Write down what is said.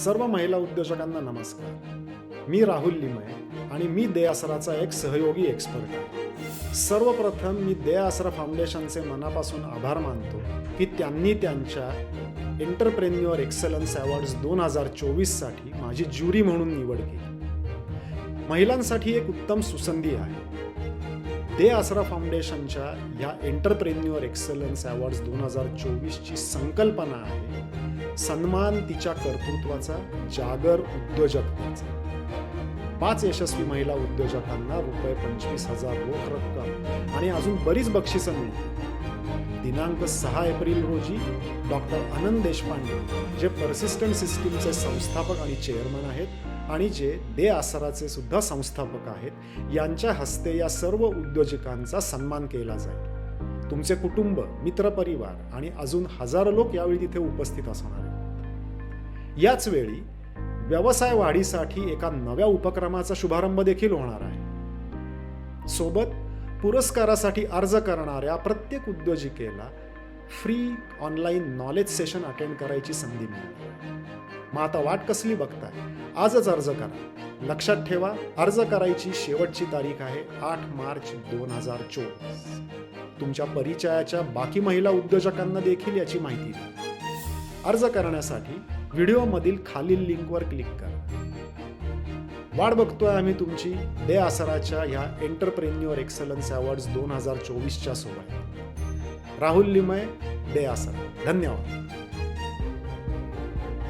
सर्व महिला उद्योजकांना नमस्कार. मी राहुल लिमये आणि मी दे आसराचा एक सहयोगी एक्सपर्ट आहे. सर्वप्रथम मी दे आसरा फाउंडेशनचे मनापासून आभार मानतो की त्यांनी त्यांच्या एंटरप्रेन्युअर एक्सलन्स अवॉर्ड्स 2024 साठी माझी ज्युरी म्हणून निवड केली. महिलांसाठी एक उत्तम सुसंधी आहे. दे आसरा फाउंडेशनच्या या एंटरप्रेन्युअर एक्सलन्स अवॉर्ड्स 2024 ची संकल्पना आहे सन्मान तिच्या कर्तृत्वाचा, जागर उद्योजकतेचा. 5 यशस्वी महिला उद्योजकांना ₹25,000 रोख रक्कम आणि अजून बरीच बक्षिसं मिळतील. दिनांक 6 एप्रिल रोजी डॉक्टर आनंद देशपांडे, जे पर्सिस्टंट सिस्टीमचे संस्थापक आणि चेअरमन आहेत आणि जे दे आसराचे सुद्धा संस्थापक आहेत, यांच्या हस्ते या सर्व उद्योजकांचा सन्मान केला जाईल. तुमचे कुटुंब, मित्रपरिवार आणि अजून हजारो लोक यावेळी तिथे उपस्थित असणार आहेत. याच वेळी व्यवसाय वाढीसाठी एका नव्या उपक्रमाचा शुभारंभ देखील होणार आहे. सोबत पुरस्कारासाठी अर्ज करणाऱ्या प्रत्येक उद्योजिकेला free online knowledge session attend करायची संधी मिळेल. मग आता वाट कसली बघताय? आजच अर्ज करा. लक्षात ठेवा, अर्ज करायची शेवटची तारीख आहे 8 मार्च 2024. तुमच्या परिचयाच्या बाकी महिला उद्योजकांना देखील याची माहिती द्या. अर्ज करण्यासाठी व्हिडिओमधील खालील लिंकवर क्लिक करा. वाट बघतोय आम्ही तुमची दे आसराच्या ह्या एंटरप्रेन्युअर एक्सलन्स अवॉर्ड्स 2024 च्या सोबत. राहुल लिमये, दे आसरा. धन्यवाद.